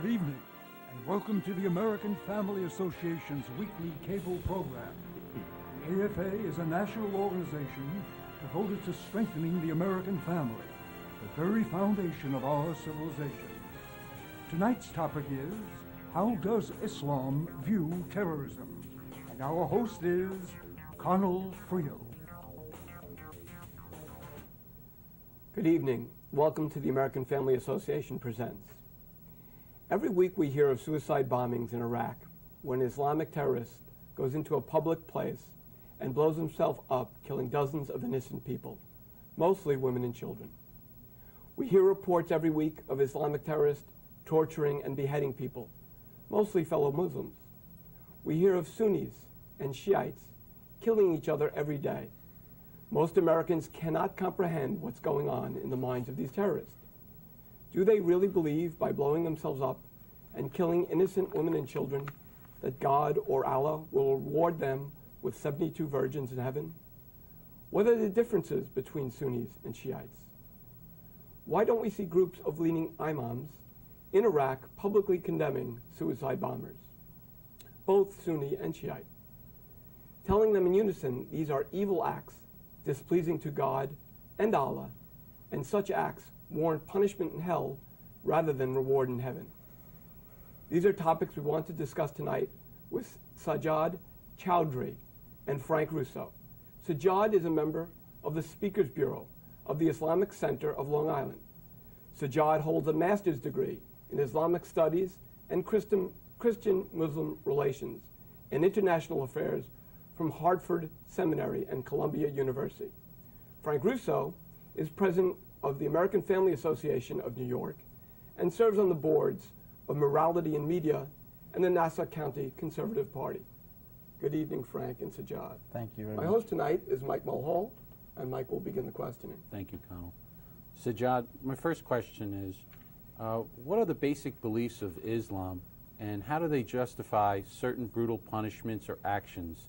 Good evening, and welcome to the American Family Association's weekly cable program. The AFA is a national organization devoted to strengthening the American family, the very foundation of our civilization. Tonight's topic is, how does Islam view terrorism? And our host is Connell Friel. Good evening. Welcome to the American Family Association Presents. Every week we hear of suicide bombings in Iraq when an Islamic terrorist goes into a public place and blows himself up, killing dozens of innocent people, mostly women and children. We hear reports every week of Islamic terrorists torturing and beheading people, mostly fellow Muslims. We hear of Sunnis and Shiites killing each other every day. Most Americans cannot comprehend what's going on in the minds of these terrorists. Do they really believe by blowing themselves up and killing innocent women and children that God or Allah will reward them with 72 virgins in heaven? What are the differences between Sunnis and Shiites? Why don't we see groups of leading imams in Iraq publicly condemning suicide bombers, both Sunni and Shiite, telling them in unison these are evil acts displeasing to God and Allah, and such acts warrant punishment in hell rather than reward in heaven? These are topics we want to discuss tonight with Sajjad Chowdhury and Frank Russo. Sajjad is a member of the Speakers Bureau of the Islamic Center of Long Island. Sajjad holds a master's degree in Islamic Studies and Christian-Muslim Relations and International Affairs from Hartford Seminary and Columbia University. Frank Russo is president of the American Family Association of New York and serves on the boards of Morality in Media and the Nassau County Conservative Party. Good evening, Frank and Sajjad. Thank you very much. My host tonight is Mike Mulhall, and Mike will begin the questioning. Thank you, Connell. Sajjad, my first question is, what are the basic beliefs of Islam, and how do they justify certain brutal punishments or actions,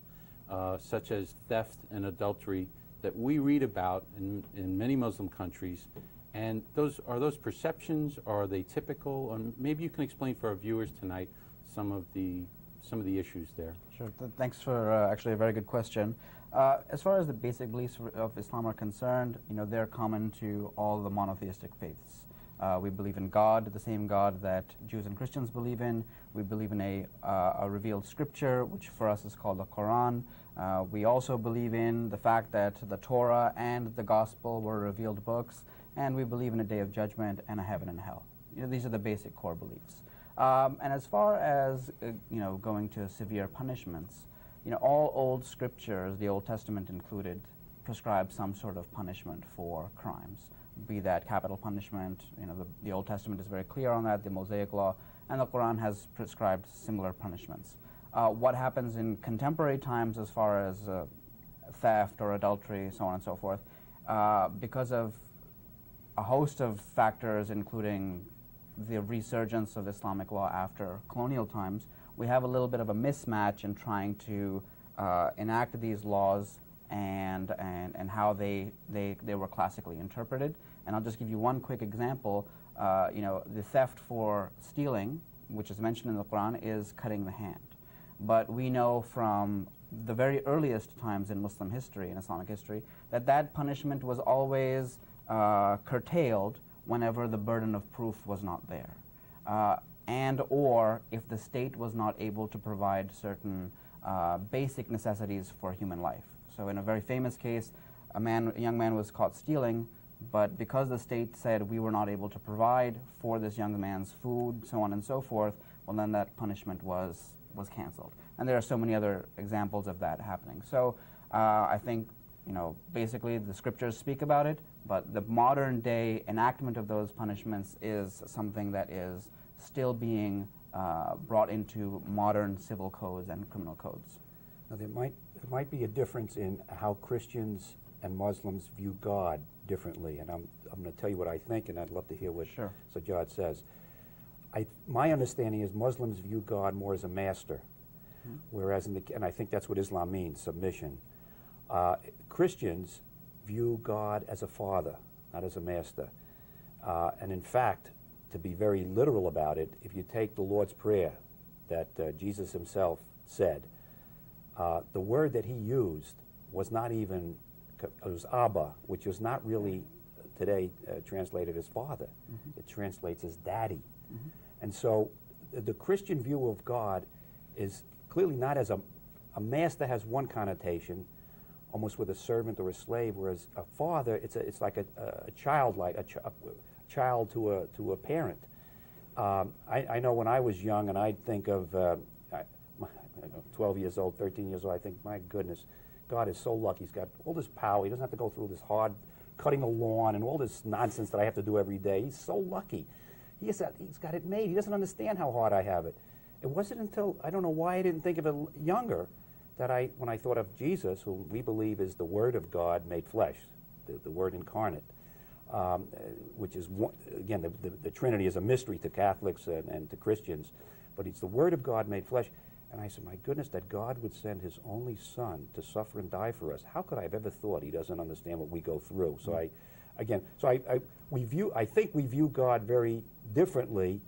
such as theft and adultery, that we read about in many Muslim countries? And are those perceptions, or are they typical? Or maybe you can explain for our viewers tonight some of the issues there. Sure. Thanks for actually a very good question. As far as the basic beliefs of Islam are concerned, they're common to all the monotheistic faiths. We believe in God, the same God that Jews and Christians believe in. We believe in a revealed scripture, which for us is called the Quran. We also believe in the fact that the Torah and the Gospel were revealed books, and we believe in a day of judgment and a heaven and hell. These are the basic core beliefs. And as far as going to severe punishments, all old scriptures, the Old Testament included, prescribe some sort of punishment for crimes, be that capital punishment. The Old Testament is very clear on that, the Mosaic Law, and the Quran has prescribed similar punishments. What happens in contemporary times as far as theft or adultery, so on and so forth, because of a host of factors, including the resurgence of Islamic law after colonial times, we have a little bit of a mismatch in trying to enact these laws and how they were classically interpreted. And I'll just give you one quick example. The theft for stealing, which is mentioned in the Quran, is cutting the hand. But we know from the very earliest times in Muslim history, in Islamic history, that punishment was always curtailed whenever the burden of proof was not there, and or if the state was not able to provide certain basic necessities for human life. So in a very famous case, a young man was caught stealing, but because the state said we were not able to provide for this young man's food, so on and so forth, well, then that punishment was canceled. And there are so many other examples of that happening. So I think, basically the scriptures speak about it, but the modern day enactment of those punishments is something that is still being brought into modern civil codes and criminal codes. Now, there might be a difference in how Christians and Muslims view God differently, and I'm going to tell you what I think, and I'd love to hear what Sure. Sajjad says. My understanding is Muslims view God more as a master, whereas and I think that's what Islam means, submission. Christians view God as a father, not as a master. And in fact, to be very literal about it, if you take the Lord's Prayer that Jesus himself said, the word that he used was not even, it was Abba, which was not really today translated as father. It translates as daddy. And so the Christian view of God is clearly not as a master has one connotation, almost with a servant or a slave, whereas a father, it's like a child, like a child to a parent. I know when I was young, and I'd think of 12 years old, 13 years old, I think, my goodness, God is so lucky. He's got all this power. He doesn't have to go through this hard cutting a lawn and all this nonsense that I have to do every day. He's so lucky. He's got it made. He doesn't understand how hard I have it. It wasn't until, I don't know why I didn't think of it younger, that when I thought of Jesus, who we believe is the Word of God made flesh, the Word incarnate, which is, again, the Trinity is a mystery to Catholics and to Christians, but it's the Word of God made flesh. And I said, my goodness, that God would send his only son to suffer and die for us. How could I have ever thought he doesn't understand what we go through? So I think we view God very differently.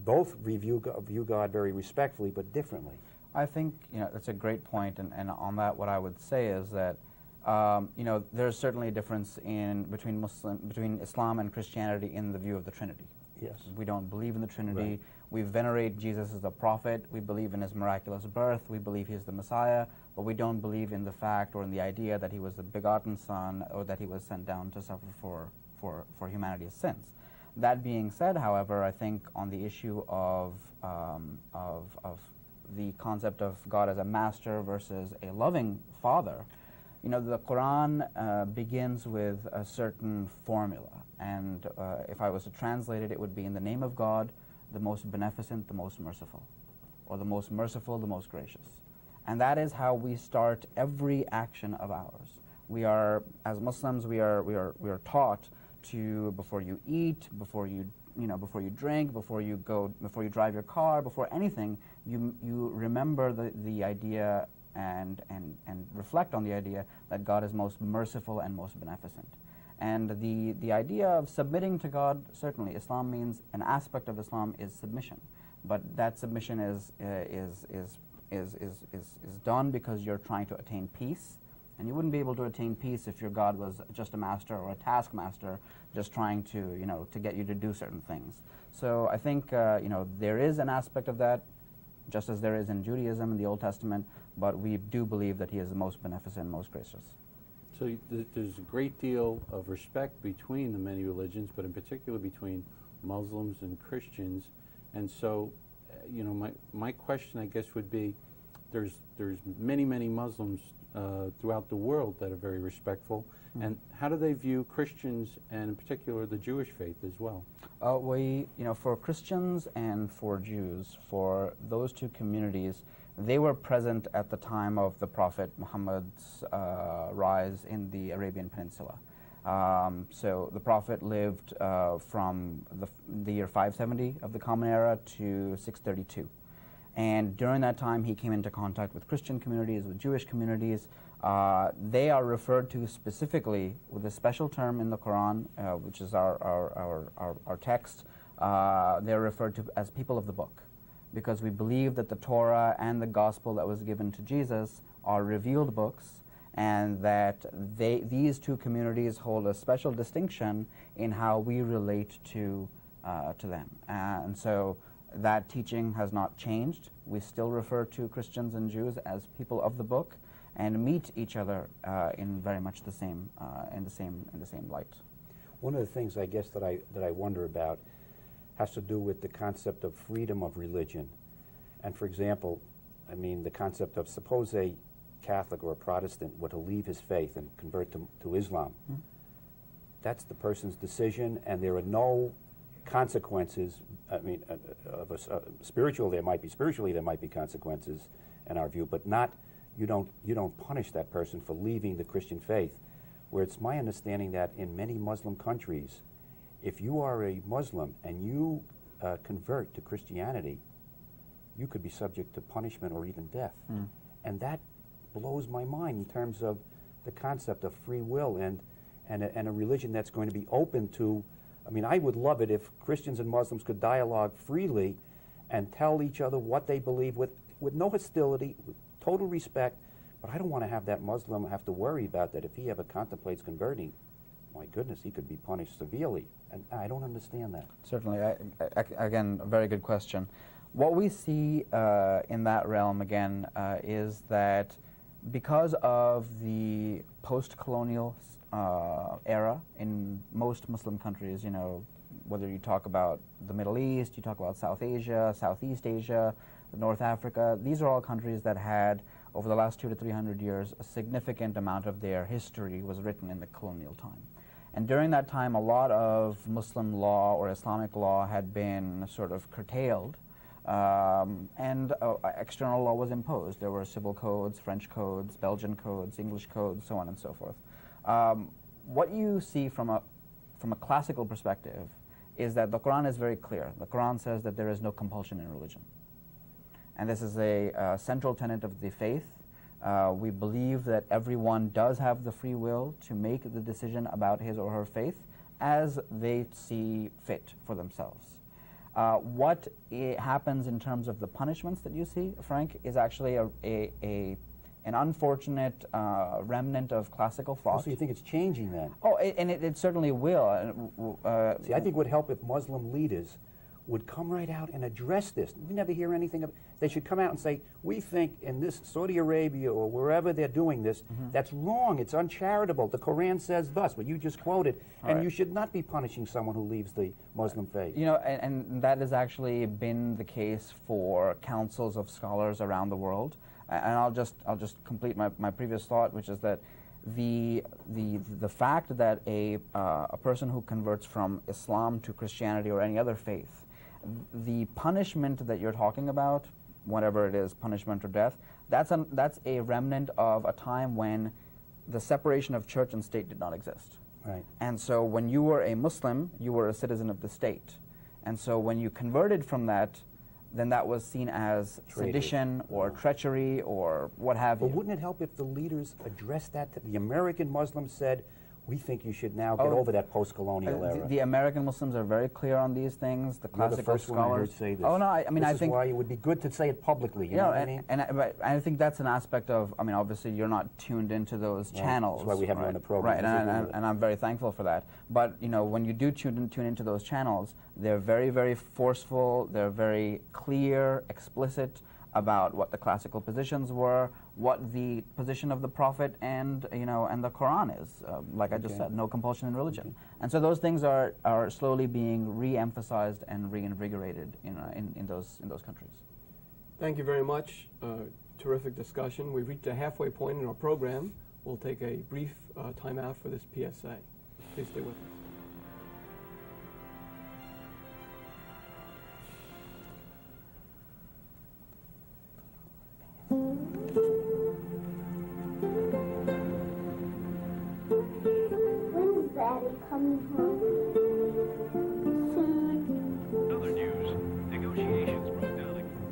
Both view God very respectfully, but differently. I think that's a great point, and on that, what I would say is that there's certainly a difference between Islam and Christianity in the view of the Trinity. Yes. We don't believe in the Trinity. Right. We venerate Jesus as a prophet. We believe in his miraculous birth. We believe he's the Messiah, but we don't believe in the fact or in the idea that he was the begotten Son or that he was sent down to suffer for humanity's sins. That being said, however, I think on the issue of the concept of God as a master versus a loving father, the Quran begins with a certain formula, and if I was to translate it, it would be in the name of God, the most beneficent, the most merciful, or the most merciful, the most gracious. And that is how we start every action of ours. We are, as Muslims, we are taught to, before you eat, before you drink, before you drive your car, before anything, you remember the idea and reflect on the idea that God is most merciful and most beneficent. And the idea of submitting to God, certainly Islam means, an aspect of Islam is submission, but that submission is done because you're trying to attain peace, and you wouldn't be able to attain peace if your God was just a master or a taskmaster just trying to get you to do certain things. So I think there is an aspect of that, just as there is in Judaism in the Old Testament, but we do believe that he is the most beneficent, most gracious. So there's a great deal of respect between the many religions, but in particular between Muslims and Christians. And so, my question, I guess, would be, there's many Muslims throughout the world that are very respectful. And how do they view Christians, and in particular the Jewish faith as well? For Christians and for Jews, for those two communities, they were present at the time of the Prophet Muhammad's rise in the Arabian Peninsula. So the Prophet lived from the year 570 of the Common Era to 632. And during that time, he came into contact with Christian communities, with Jewish communities. They are referred to specifically with a special term in the Quran, which is our text. They're referred to as people of the book, because we believe that the Torah and the gospel that was given to Jesus are revealed books, and that these two communities hold a special distinction in how we relate to them. And so that teaching has not changed. We still refer to Christians and Jews as people of the book, and meet each other in very much the same light. One of the things, I guess, that I wonder about has to do with the concept of freedom of religion. And for example, the concept of, suppose a Catholic or a Protestant were to leave his faith and convert to Islam. That's the person's decision, and there are no consequences. Spiritually there might be consequences in our view, but not, you don't punish that person for leaving the Christian faith. Where it's my understanding that in many Muslim countries, if you are a Muslim and you convert to Christianity, you could be subject to punishment or even death. And that blows my mind in terms of the concept of free will and a religion that's going to be open to I mean, I would love it if Christians and Muslims could dialogue freely and tell each other what they believe with no hostility, with total respect. But I don't want to have that Muslim have to worry about that if he ever contemplates converting. My goodness, he could be punished severely. And I don't understand that. Certainly. Again, a very good question. What we see in that realm, again, is that because of the post-colonial era in most Muslim countries, you know, whether you talk about the Middle East, you talk about South Asia, Southeast Asia, North Africa, these are all countries that had, over the last 200 to 300 years, a significant amount of their history was written in the colonial time. And during that time, a lot of Muslim law or Islamic law had been sort of curtailed, and external law was imposed. There were civil codes, French codes, Belgian codes, English codes, so on and so forth. What you see from a classical perspective is that the Quran is very clear. The Quran says that there is no compulsion in religion. And this is a central tenet of the faith. We believe that everyone does have the free will to make the decision about his or her faith as they see fit for themselves. What happens in terms of the punishments that you see, Frank, is actually an unfortunate remnant of classical thought. Oh, so you think it's changing then? Oh, and it certainly will. See, I think it would help if Muslim leaders would come right out and address this. We never hear anything of. They should come out and say, we think in this Saudi Arabia or wherever they're doing this, that's wrong, it's uncharitable. The Quran says thus, what you just quoted, and you should not be punishing someone who leaves the Muslim faith. You know, and that has actually been the case for councils of scholars around the world. And I'll just complete my previous thought, which is that the fact that a person who converts from Islam to Christianity or any other faith, the punishment that you're talking about, whatever it is, punishment or death, that's a remnant of a time when the separation of church and state did not exist. Right. And so when you were a Muslim, you were a citizen of the state. And so when you converted from that, then that was seen as sedition or treachery or what have you. But wouldn't it help if the leaders addressed that? The American Muslims said, we think you should now get over that post-colonial era. The American Muslims are very clear on these things. The classical You're the first scholars. one I heard say this. Oh no, I mean, this I is think why it would be good to say it publicly. You know what I mean? And I think that's an aspect of. I mean, obviously, you're not tuned into those channels. That's why we have you on the program. Right, and I'm very thankful for that. But you know, when you do tune into those channels, they're very, very forceful. They're very clear, explicit about what the classical positions were, what the position of the Prophet and the Quran is. Like I just said, no compulsion in religion. And so those things are slowly being re-emphasized and reinvigorated in those countries. Thank you very much. Terrific discussion. We've reached a halfway point in our program. We'll take a brief time out for this PSA. Please stay with us. When's Daddy coming home? Soon. Other news, negotiations broke down again.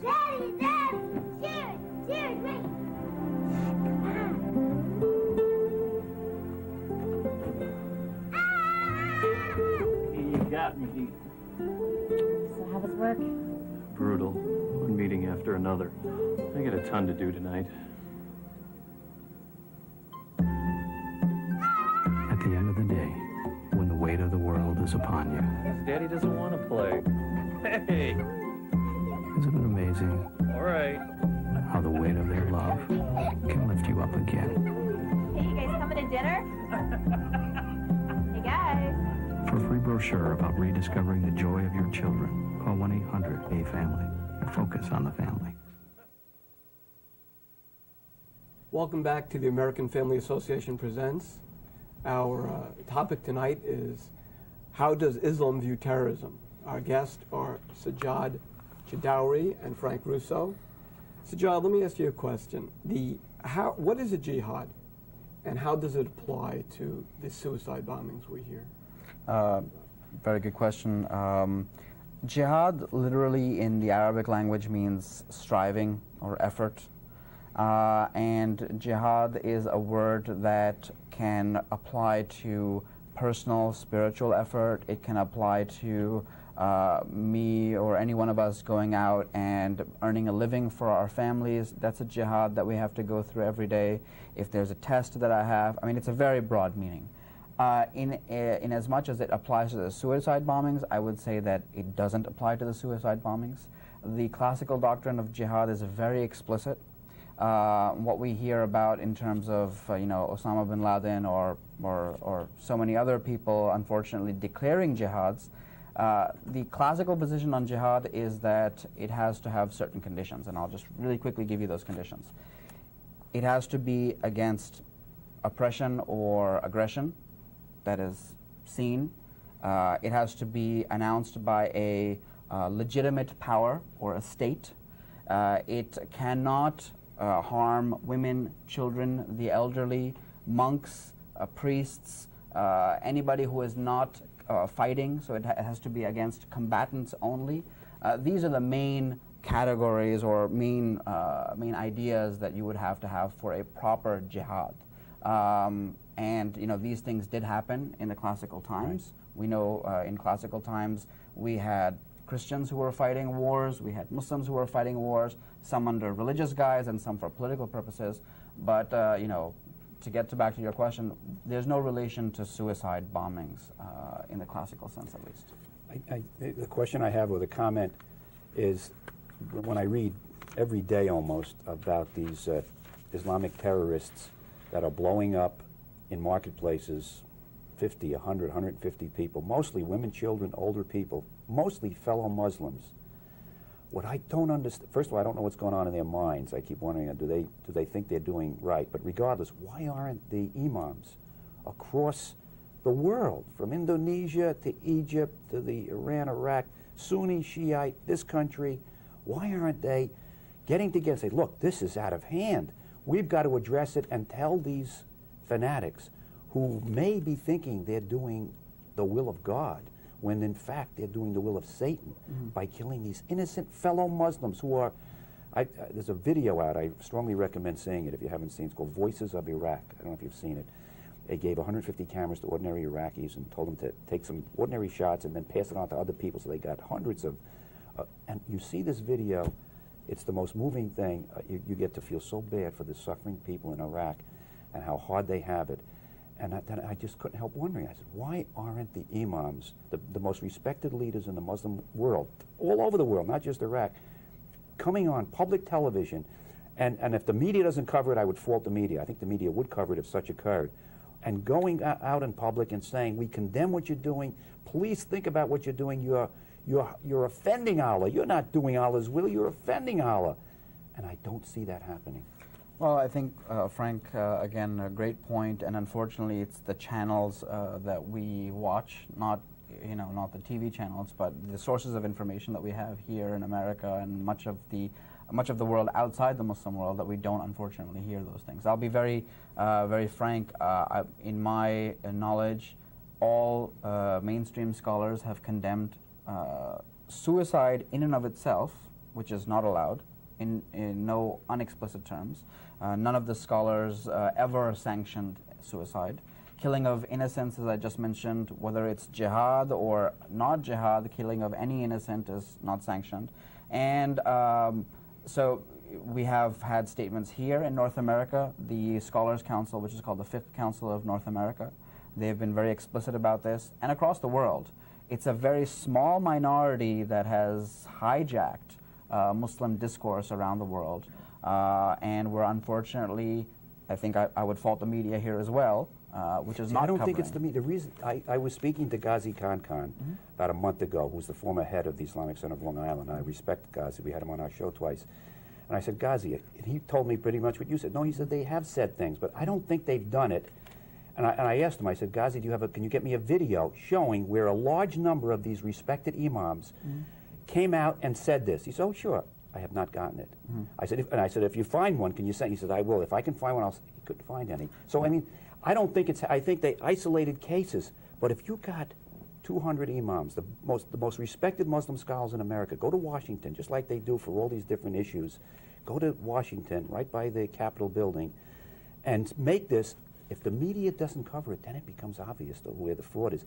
Daddy! Cheers! Cheers! Wait! You got me. So how was work? Brutal. One meeting after another. I got a ton to do tonight. At the end of the day, when the weight of the world is upon you. Daddy doesn't want to play. Hey! Isn't it amazing All right. how the weight of their love can lift you up again? Hey, you guys coming to dinner? Hey, guys. For a free brochure about rediscovering the joy of your children, call 1-800-A-FAMILY and focus on the family. Welcome back to the American Family Association Presents. Our topic tonight is, how does Islam view terrorism? Our guests are Sajjad Chidowry and Frank Russo. Sajjad, let me ask you a question. What is a jihad, and how does it apply to the suicide bombings we hear? Very good question. Jihad literally in the Arabic language means striving or effort. And jihad is a word that can apply to personal spiritual effort. It can apply to me or any one of us going out and earning a living for our families. That's a jihad that we have to go through every day. If there's a test that I have, I mean, it's a very broad meaning. In as much as it applies to the suicide bombings, I would say that it doesn't apply to the suicide bombings. The classical doctrine of jihad is very explicit. What we hear about in terms of Osama bin Laden or so many other people, unfortunately, declaring jihads, the classical position on jihad is that it has to have certain conditions, and I'll just really quickly give you those conditions. It has to be against oppression or aggression that is seen. It has to be announced by a legitimate power or a state. It cannot harm women, children, the elderly, monks, priests, anybody who is not fighting, so it has to be against combatants only. These are the main categories or main ideas that you would have to have for a proper jihad. And these things did happen in the classical times. Right. We know in classical times we had Christians who were fighting wars, we had Muslims who were fighting wars, some under religious guise and some for political purposes. But to get back to your question, there's no relation to suicide bombings in the classical sense, at least. The question I have, or the comment, is when I read every day almost about these Islamic terrorists that are blowing up in marketplaces, 50, 100, 150 people, mostly women, children, older people, mostly fellow Muslims. What I don't understand, first of all, I don't know what's going on in their minds. I keep wondering, do they think they're doing right? But regardless, why aren't the imams across the world, from Indonesia to Egypt to the Iran, Iraq, Sunni, Shiite, this country, why aren't they getting together and say, look, this is out of hand. We've got to address it and tell these fanatics who may be thinking they're doing the will of God, when in fact they're doing the will of Satan by killing these innocent fellow Muslims who are, there's a video out, I strongly recommend seeing it if you haven't seen it. It's called Voices of Iraq. I don't know if you've seen it. They gave 150 cameras to ordinary Iraqis and told them to take some ordinary shots and then pass it on to other people, so they got hundreds of, and you see this video, it's the most moving thing. You get to feel so bad for the suffering people in Iraq and how hard they have it. And then I just couldn't help wondering. I said, why aren't the imams, the most respected leaders in the Muslim world, all over the world, not just Iraq, coming on public television? And if the media doesn't cover it, I would fault the media. I think the media would cover it if such occurred. And going out in public and saying, we condemn what you're doing. Please think about what you're doing. You're offending Allah. You're not doing Allah's will. You're offending Allah. And I don't see that happening. Well, I think, Frank, again, a great point, and unfortunately it's the channels that we watch, not the TV channels, but the sources of information that we have here in America and much of the world outside the Muslim world, that we don't unfortunately hear those things. I'll be very frank. In my knowledge, all mainstream scholars have condemned suicide in and of itself, which is not allowed, in no unexplicit terms. None of the scholars ever sanctioned suicide. Killing of innocents, as I just mentioned, whether it's jihad or not jihad, the killing of any innocent is not sanctioned. And so we have had statements here in North America, the Scholars Council, which is called the Fiqh Council of North America. They've been very explicit about this, and across the world. It's a very small minority that has hijacked Muslim discourse around the world, and we're unfortunately, I think I would fault the media here as well, which is not I don't covering. think it's the media. The reason I was speaking to Ghazi Khan about a month ago, who's the former head of the Islamic Center of Long Island. I respect Ghazi. We had him on our show twice. And I said, Ghazi, and he told me pretty much what you said. No, he said they have said things, but I don't think they've done it. And I asked him, I said, Ghazi, can you get me a video showing where a large number of these respected imams came out and said this? He said, oh, sure. I have not gotten it. I said, if you find one, can you send? He said, I will. If I can find one, he couldn't find any. So I mean, I don't think I think they isolated cases. But if you got 200 imams, the most respected Muslim scholars in America, go to Washington, just like they do for all these different issues. Go to Washington, right by the Capitol building, and make this. If the media doesn't cover it, then it becomes obvious where the fraud is.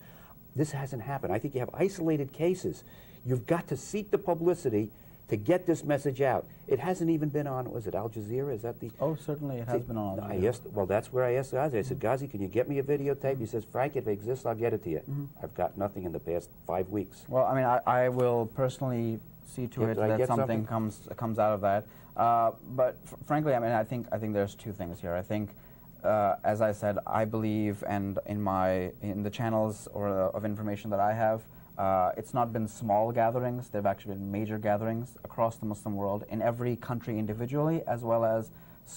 This hasn't happened. I think you have isolated cases. You've got to seek the publicity to get this message out. It hasn't even been on, was it Al Jazeera? Is that the... Oh, certainly it has been on. I asked, well, that's where I asked Ghazi. I said, Ghazi, can you get me a videotape? He says, Frank, if it exists, I'll get it to you. I've got nothing in the past 5 weeks. Well, I mean, I will personally see to Yeah, it did I that get something comes out of that. But frankly, I mean, I think there's two things here. I think, as I said, I believe, and in the channels of information that I have, it's not been small gatherings. They've actually been major gatherings across the Muslim world in every country individually, as well as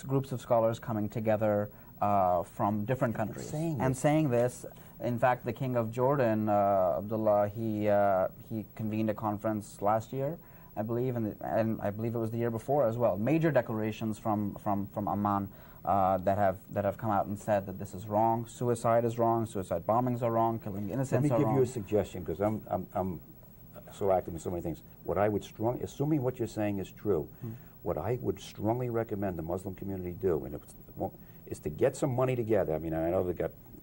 groups of scholars coming together from different countries saying this. In fact, the King of Jordan, Abdullah, he convened a conference last year, I believe, and I believe it was the year before as well. Major declarations from Amman that have come out and said that this is wrong, suicide is wrong, suicide bombings are wrong, killing innocents are wrong. Let me give you a suggestion, because I'm so active in so many things. What I would assuming what you're saying is true, what I would strongly recommend the Muslim community do, and is to get some money together. I mean, I know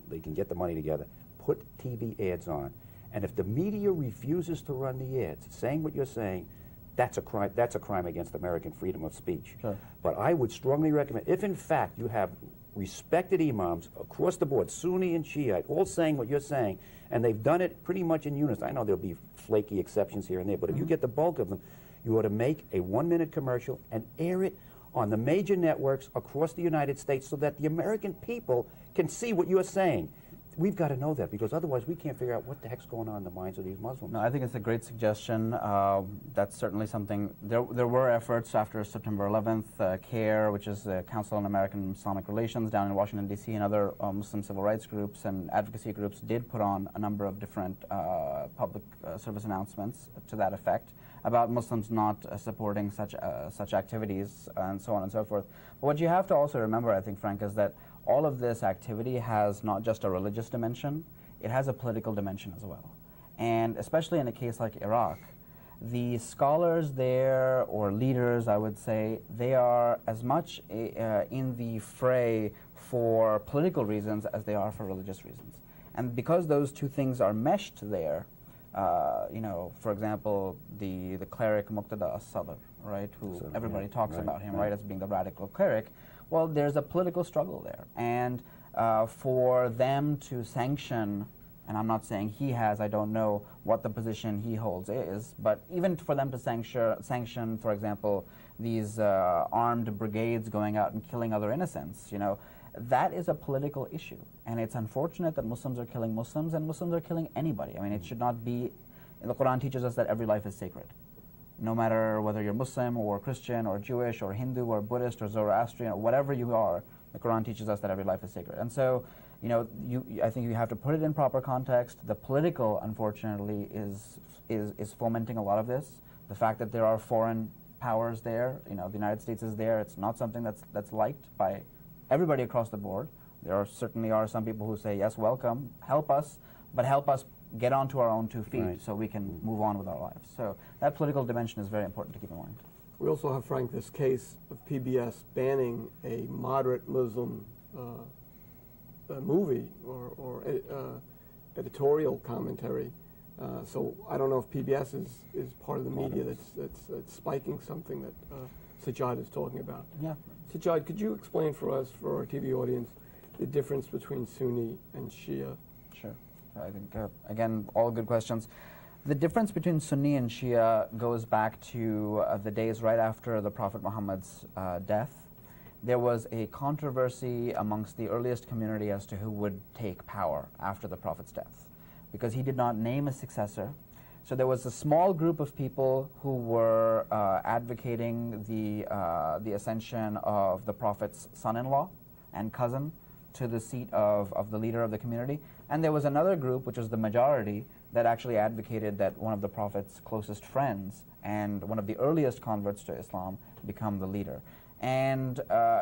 they can get the money together. Put TV ads on, and if the media refuses to run the ads, saying what you're saying, that's a crime. That's a crime against American freedom of speech. Sure. But I would strongly recommend, if in fact you have respected imams across the board, Sunni and Shiite, all saying what you're saying, and they've done it pretty much in unison. I know there'll be flaky exceptions here and there, but if you get the bulk of them, you ought to make a 1-minute commercial and air it on the major networks across the United States so that the American people can see what you're saying. We've got to know that, because otherwise we can't figure out what the heck's going on in the minds of these Muslims. No, I think it's a great suggestion. That's certainly something. There were efforts after September 11th. CARE, which is the Council on American Islamic Relations down in Washington, D.C., and other Muslim civil rights groups and advocacy groups did put on a number of different public service announcements to that effect about Muslims not supporting such activities and so on and so forth. But what you have to also remember, I think, Frank, is that all of this activity has not just a religious dimension, it has a political dimension as well. And especially in a case like Iraq, the scholars there, or leaders, I would say, they are as much in the fray for political reasons as they are for religious reasons. And because those two things are meshed there, you know, for example, the cleric Muqtada as-Sadr, right, who everybody talks about him, right, as being the radical cleric. Well, there's a political struggle there, and for them to sanction, and I'm not saying he has, I don't know what the position he holds is, but even for them to sanction, for example, these armed brigades going out and killing other innocents, you know, that is a political issue, and it's unfortunate that Muslims are killing Muslims, and Muslims are killing anybody. I mean, it should not be. The Quran teaches us that every life is sacred. No matter whether you're Muslim or Christian or Jewish or Hindu or Buddhist or Zoroastrian or whatever you are, the Quran teaches us that every life is sacred. And so, you know, I think you have to put it in proper context. The political, unfortunately, is fomenting a lot of this. The fact that there are foreign powers there, you know, the United States is there. It's not something that's liked by everybody across the board. There certainly are some people who say, yes, welcome, help us, but help us get onto our own 2 feet so we can move on with our lives. So that political dimension is very important to keep in mind. We also have, Frank, this case of PBS banning a moderate Muslim movie or editorial commentary. So I don't know if PBS is part of the media that's spiking something that Sajjad is talking about. Yeah. Sajjad, could you explain for us, for our TV audience, the difference between Sunni and Shia? Sure. I think, again, all good questions. The difference between Sunni and Shia goes back to the days right after the Prophet Muhammad's death. There was a controversy amongst the earliest community as to who would take power after the Prophet's death, because he did not name a successor. So there was a small group of people who were advocating the ascension of the Prophet's son-in-law and cousin to the seat of the leader of the community. And there was another group, which was the majority, that actually advocated that one of the Prophet's closest friends and one of the earliest converts to Islam become the leader. And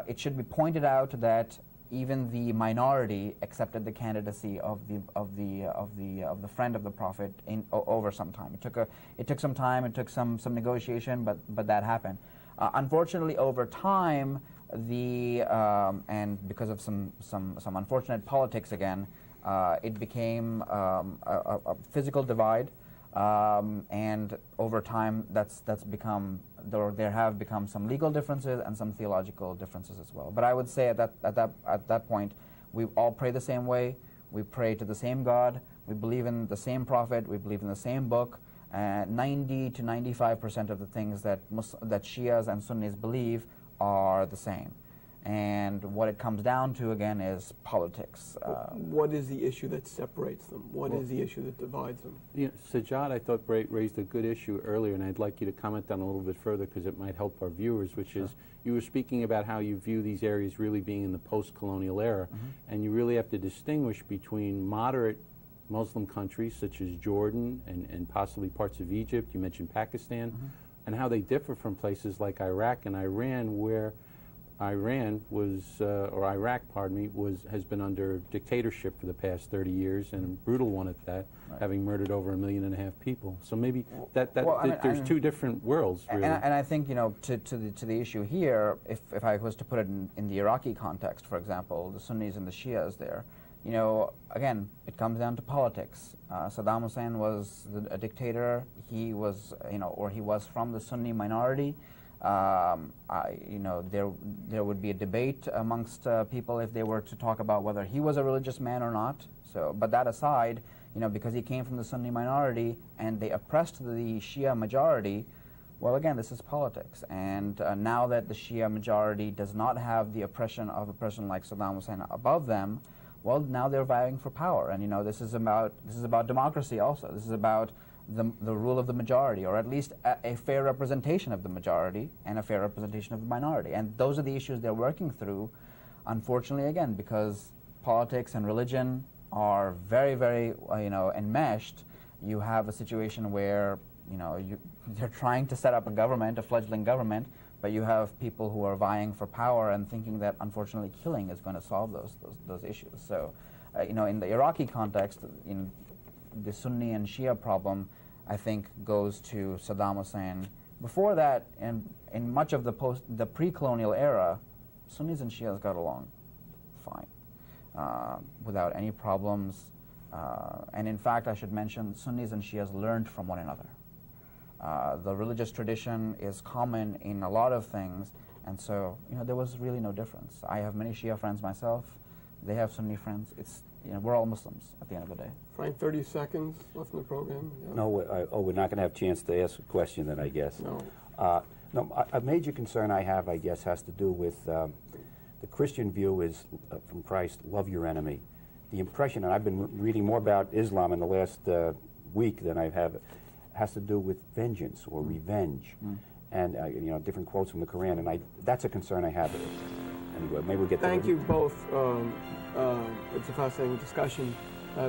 it should be pointed out that even the minority accepted the candidacy of the friend of the Prophet over some time. It took some time, it took some negotiation, but that happened. Unfortunately, over time, And because of some unfortunate politics again, it became a physical divide, and over time that's become there have become some legal differences and some theological differences as well. But I would say at that point, we all pray the same way. We pray to the same God. We believe in the same prophet. We believe in the same book. 90 to 95% of the things that Shias and Sunnis believe are the same. And what it comes down to, again, is politics. What is the issue that separates them? What is the issue that divides them? You know, Sajjad, I thought raised a good issue earlier, and I'd like you to comment on a little bit further because it might help our viewers, which is you were speaking about how you view these areas really being in the post-colonial era, and you really have to distinguish between moderate Muslim countries such as Jordan and possibly parts of Egypt, you mentioned Pakistan, and how they differ from places like Iraq and Iran, where Iran was, or Iraq, pardon me, has been under dictatorship for the past 30 years, and a brutal one at that, having murdered over 1.5 million people. So maybe there's two different worlds, really. And I think, you know, to the issue here, if I was to put it in the Iraqi context, for example, the Sunnis and the Shias there, you know, again, it comes down to politics. Saddam Hussein was a dictator. He was, you know, or he was from the Sunni minority. You know, there would be a debate amongst people if they were to talk about whether he was a religious man or not. So, but that aside, you know, because he came from the Sunni minority and they oppressed the Shia majority, well, again, this is politics. And now that the Shia majority does not have the oppression of a person like Saddam Hussein above them, well, now they're vying for power. And, you know, this is about democracy also. This is about the rule of the majority, or at least a fair representation of the majority and a fair representation of the minority. And those are the issues they're working through, unfortunately, again, because politics and religion are very, very, you know, enmeshed. You have a situation where, you know, they're trying to set up a government, a fledgling government, but you have people who are vying for power and thinking that, unfortunately, killing is going to solve those issues. So, you know, in the Iraqi context, in the Sunni and Shia problem, I think, goes to Saddam Hussein. Before that, in much of the pre-colonial era, Sunnis and Shias got along fine, without any problems. And in fact, I should mention, Sunnis and Shias learned from one another. The religious tradition is common in a lot of things, and so, you know, there was really no difference. I have many Shia friends myself. They have Sunni friends. It's, you know, we're all Muslims at the end of the day. Frank, 30 seconds left in the program. Yeah. No, we're not going to have a chance to ask a question then, I guess. No. No, a major concern I have, I guess, has to do with the Christian view is, from Christ, love your enemy. The impression, and I've been reading more about Islam in the last week than I have, has to do with vengeance or revenge. And, you know, different quotes from the Quran, and that's a concern I have. Anyway, maybe we'll get to Thank you both. It's a fascinating discussion.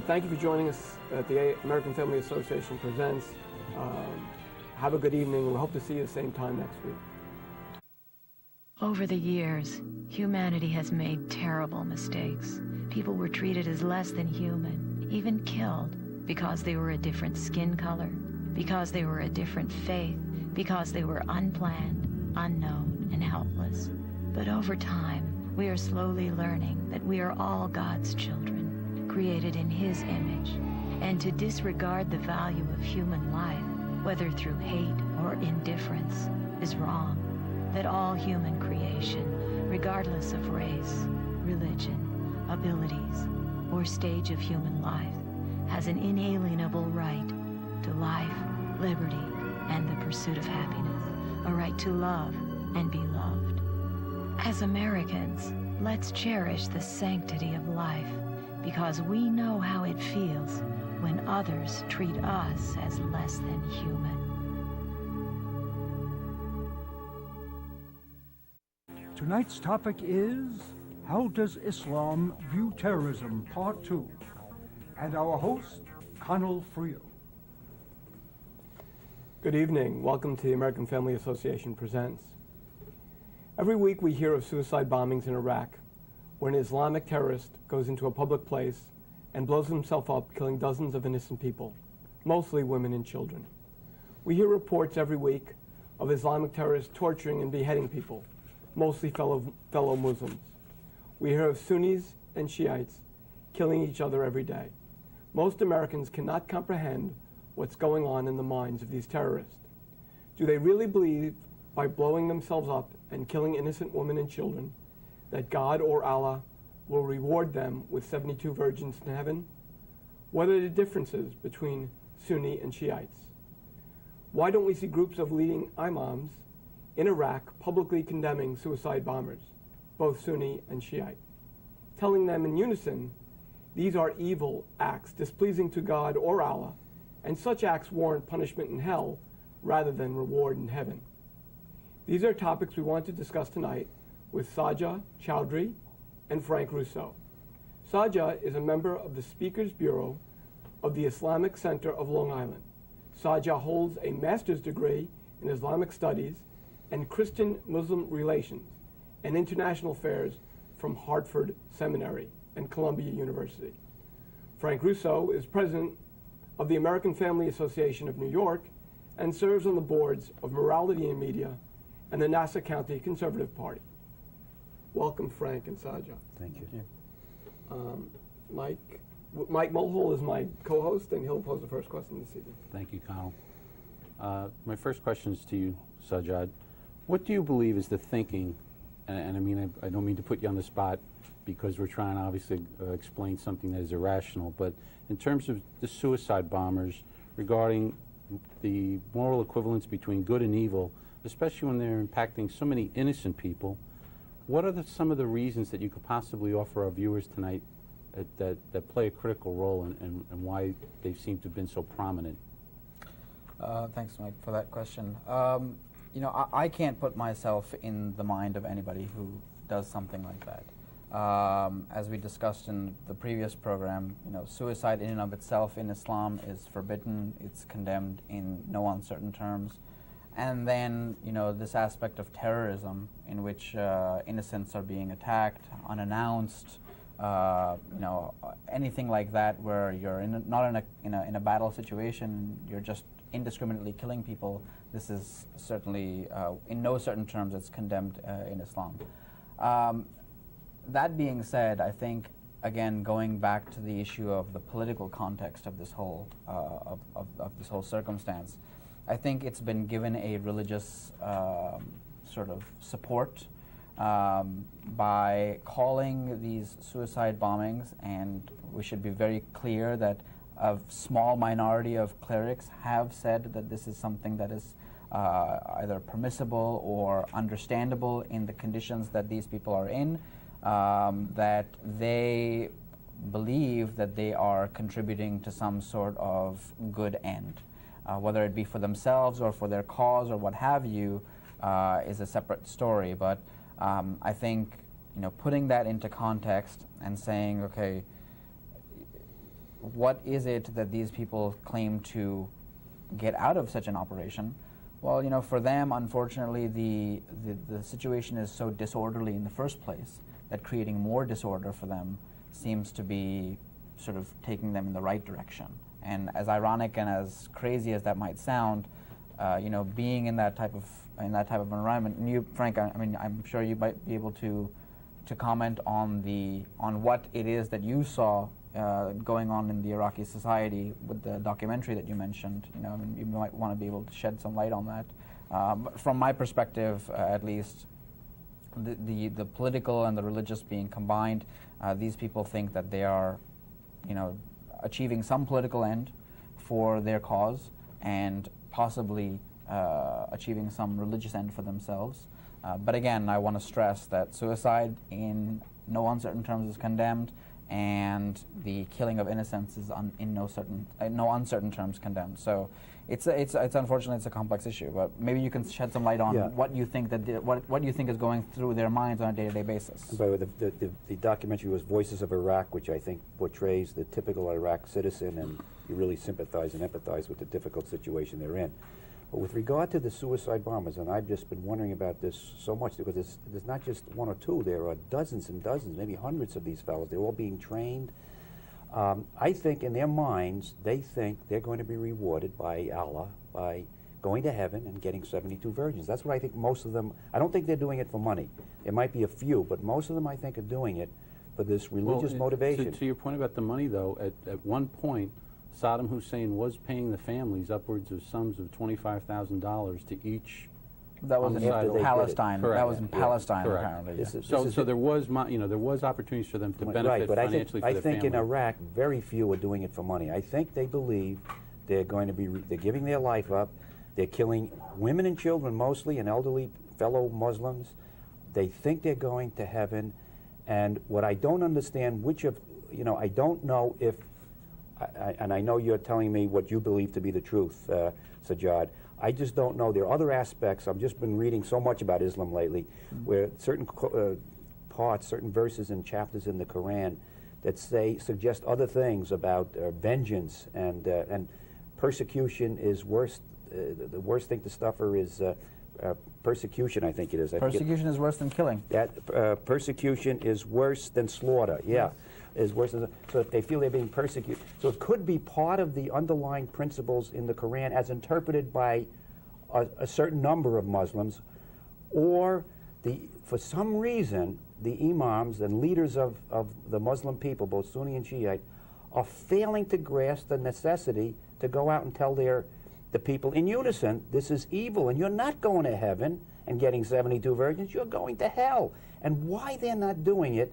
Thank you for joining us at the American Family Association Presents. Have a good evening. We hope to see you the same time next week. Over the years, humanity has made terrible mistakes. People were treated as less than human, even killed, because they were a different skin color, because they were a different faith, because they were unplanned, unknown, and helpless. But over time, we are slowly learning that we are all God's children, created in His image, and to disregard the value of human life, whether through hate or indifference, is wrong. That all human creation, regardless of race, religion, abilities, or stage of human life, has an inalienable right to life, liberty, and the pursuit of happiness, a right to love and be loved. As Americans, let's cherish the sanctity of life, because we know how it feels when others treat us as less than human. Tonight's topic is, how does Islam view terrorism, Part 2? And our host, Connell Friel. Good evening. Welcome to the American Family Association Presents. Every week we hear of suicide bombings in Iraq, where an Islamic terrorist goes into a public place and blows himself up, killing dozens of innocent people, mostly women and children. We hear reports every week of Islamic terrorists torturing and beheading people, mostly fellow Muslims. We hear of Sunnis and Shiites killing each other every day. Most Americans cannot comprehend what's going on in the minds of these terrorists. Do they really believe, by blowing themselves up and killing innocent women and children, that God or Allah will reward them with 72 virgins in heaven? What are the differences between Sunni and Shiites? Why don't we see groups of leading imams in Iraq publicly condemning suicide bombers, both Sunni and Shiite, telling them in unison, these are evil acts displeasing to God or Allah, and such acts warrant punishment in hell rather than reward in heaven? These are topics we want to discuss tonight with Saja Chowdhury and Frank Russo. Saja is a member of the Speakers Bureau of the Islamic Center of Long Island. Saja holds a master's degree in Islamic Studies and Christian-Muslim Relations and International Affairs from Hartford Seminary and Columbia University. Frank Russo is president of the American Family Association of New York and serves on the boards of Morality and Media and the Nassau County Conservative Party. Welcome, Frank and Saja. Thank you. Mike Mulhall is my co-host, and he'll pose the first question this evening. Thank you, Kyle. My first question is to you, Sajjad. What do you believe is the thinking, and I mean, I don't mean to put you on the spot because we're trying to obviously explain something that is irrational, but in terms of the suicide bombers, regarding the moral equivalence between good and evil, especially when they're impacting so many innocent people, what are some of the reasons that you could possibly offer our viewers tonight that play a critical role and why they seem to have been so prominent? Thanks, Mike, for that question. You know, I can't put myself in the mind of anybody who does something like that. As we discussed in the previous program, you know, suicide in and of itself in Islam is forbidden. It's condemned in no uncertain terms. And then, you know, this aspect of terrorism in which innocents are being attacked unannounced, you know, anything like that where you're not in a battle situation, you're just indiscriminately killing people. This is certainly, in no certain terms, it's condemned in Islam. That being said, I think, again, going back to the issue of the political context of this whole of this whole circumstance, I think it's been given a religious sort of support by calling these suicide bombings, and we should be very clear that a small minority of clerics have said that this is something that is either permissible or understandable in the conditions that these people are in, that they believe that they are contributing to some sort of good end. Whether it be for themselves or for their cause or what have you, is a separate story. But I think, you know, putting that into context and saying, okay, what is it that these people claim to get out of such an operation? Well, you know, for them, unfortunately, the situation is so disorderly in the first place that creating more disorder for them seems to be sort of taking them in the right direction. And as ironic and as crazy as that might sound, you know, being in that type of environment, and you, Frank, I mean, I'm sure you might be able to comment on what it is that you saw going on in the Iraqi society with the documentary that you mentioned. You know, I mean, you might want to be able to shed some light on that. But from my perspective, at least, the political and the religious being combined, these people think that they are, you know, achieving some political end for their cause and possibly achieving some religious end for themselves. But again, I want to stress that suicide in no uncertain terms is condemned, and the killing of innocents is in no uncertain terms condemned. So it's unfortunately it's a complex issue, but maybe you can shed some light on what you think what you think is going through their minds on a day-to-day basis. By the way, the documentary was Voices of Iraq, which I think portrays the typical Iraq citizen, and you really sympathize and empathize with the difficult situation they're in. But with regard to the suicide bombers, and I've just been wondering about this so much because there's not just one or two, there are dozens and dozens, maybe hundreds of these fellows. They're all being trained. I think in their minds, they think they're going to be rewarded by Allah, by going to heaven and getting 72 virgins. That's what I think most of them, I don't think they're doing it for money. There might be a few, but most of them I think are doing it for this religious motivation. To your point about the money, though, at one point, Saddam Hussein was paying the families upwards of sums of $25,000 to each. That was in Palestine. Correct. That was in Palestine, correct. apparently. So there was, there was opportunities for them to benefit financially for their family. I think in Iraq, very few are doing it for money. I think they believe they're going to be, they're giving their life up. They're killing women and children mostly, and elderly fellow Muslims. They think they're going to heaven, and what I don't understand, I don't know if, and I know you're telling me what you believe to be the truth, Sajjad. I just don't know. There are other aspects. I've just been reading so much about Islam lately, where certain parts, certain verses and chapters in the Quran that suggest other things about vengeance and persecution is worse. The worst thing to suffer is persecution, I think it is. Persecution is worse than killing. That persecution is worse than slaughter, yeah. Is worse than, so if they feel they're being persecuted. So it could be part of the underlying principles in the Quran as interpreted by a certain number of Muslims, or for some reason the imams and leaders of the Muslim people, both Sunni and Shiite, are failing to grasp the necessity to go out and tell the people in unison, this is evil, and you're not going to heaven and getting 72 virgins, you're going to hell. And why they're not doing it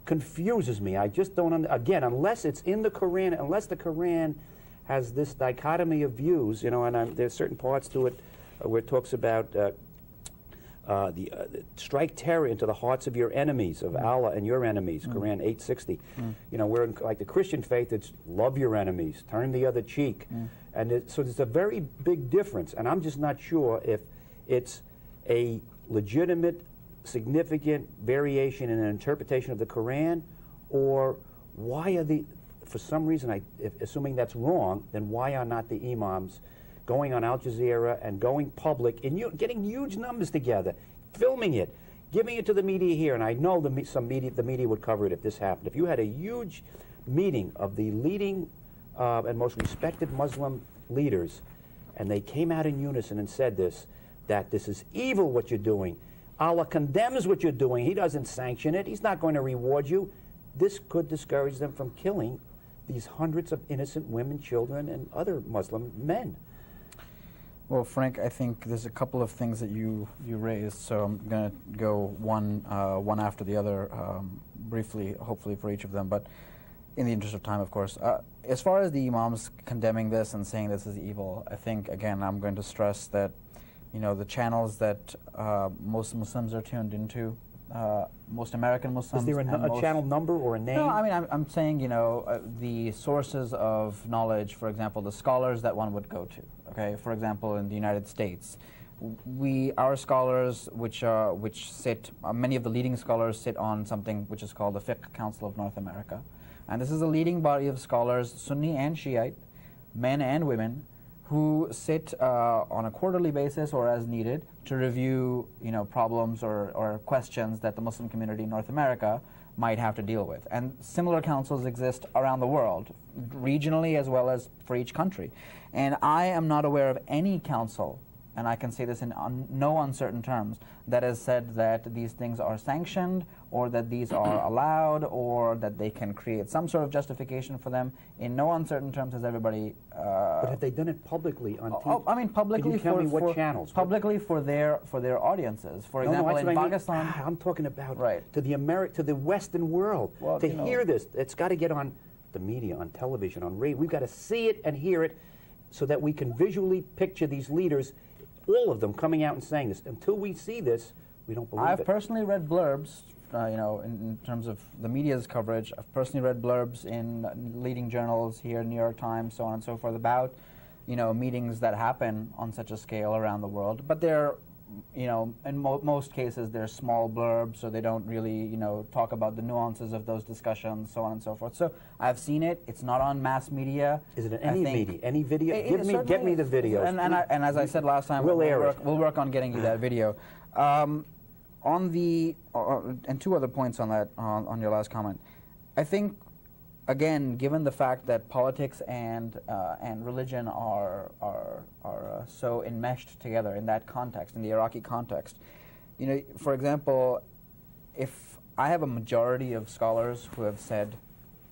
confuses me. I just don't, again, unless it's in the Quran, unless the Quran has this dichotomy of views, and there's certain parts to it where it talks about strike terror into the hearts of your enemies, of Allah and your enemies, Quran 860. We're in, like the Christian faith, it's love your enemies, turn the other cheek. And so there's a very big difference, and I'm just not sure if it's a legitimate, significant variation in an interpretation of the Quran, or why are for some reason, assuming that's wrong, then why are not the imams going on Al Jazeera and going public and getting huge numbers together, filming it, giving it to the media here? And I know the media would cover it if this happened. If you had a huge meeting of the leading and most respected Muslim leaders, and they came out in unison and said that this is evil what you're doing. Allah condemns what you're doing. He doesn't sanction it. He's not going to reward you. This could discourage them from killing these hundreds of innocent women, children, and other Muslim men. Well, Frank, I think there's a couple of things that you raised, so I'm going to go one after the other briefly, hopefully for each of them, but in the interest of time, of course. As far as the imams condemning this and saying this is evil, I think, again, I'm going to stress that the channels that most Muslims are tuned into, most American Muslims. Is there a channel number or a name? No, I mean, I'm saying, the sources of knowledge, for example, the scholars that one would go to, okay? For example, in the United States, our scholars, which sit, many of the leading scholars sit on something which is called the Fiqh Council of North America. And this is a leading body of scholars, Sunni and Shiite, men and women, who sit on a quarterly basis or as needed to review, problems or questions that the Muslim community in North America might have to deal with. And similar councils exist around the world, regionally as well as for each country. And I am not aware of any council, and I can say this in no uncertain terms, that has said that these things are sanctioned or that these are allowed or that they can create some sort of justification for them. In no uncertain terms has everybody... but have they done it publicly on TV? I mean, publicly. Can you tell me what channels? Publicly for their audiences. For example, in Pakistan... I'm talking about right. to the Western world. Well, to hear this, it's got to get on the media, on television, on radio. We've got to see it and hear it so that we can visually picture these leaders, all of them coming out and saying this. Until we see this, we don't believe it. I've personally read blurbs, in terms of the media's coverage. I've personally read blurbs in leading journals here, New York Times, so on and so forth, about, meetings that happen on such a scale around the world. But they're, in most cases, they're small blurbs, so they don't really, talk about the nuances of those discussions, so on and so forth. So I've seen it. It's not on mass media. Is it any media? Any video? Get me the videos. And as I said last time, we'll work on getting you that video. And two other points on that, on your last comment. I think again, given the fact that politics and religion are so enmeshed together in that context, in the Iraqi context, you know, for example, if I have a majority of scholars who have said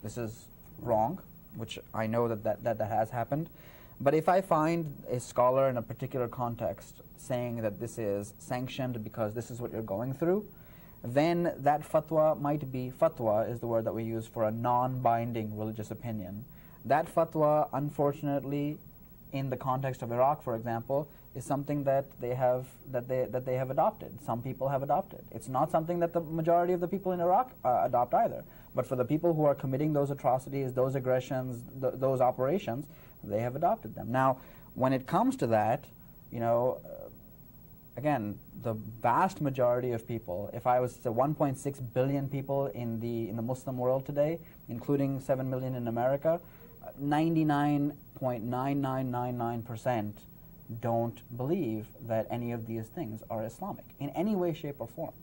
this is wrong, which I know that has happened, but if I find a scholar in a particular context saying that this is sanctioned because this is what you're going through, then that fatwa might be, fatwa is the word that we use for a non-binding religious opinion. That fatwa, unfortunately, in the context of Iraq, for example, is something that they have adopted. Some people have adopted. It's not something that the majority of the people in Iraq adopt either. But for the people who are committing those atrocities, those aggressions, those operations, they have adopted them. Now, when it comes to that, you know, again, the vast majority of people, if I was to 1.6 billion people in the Muslim world today, including 7 million in America, 99.9999% don't believe that any of these things are Islamic in any way, shape, or form.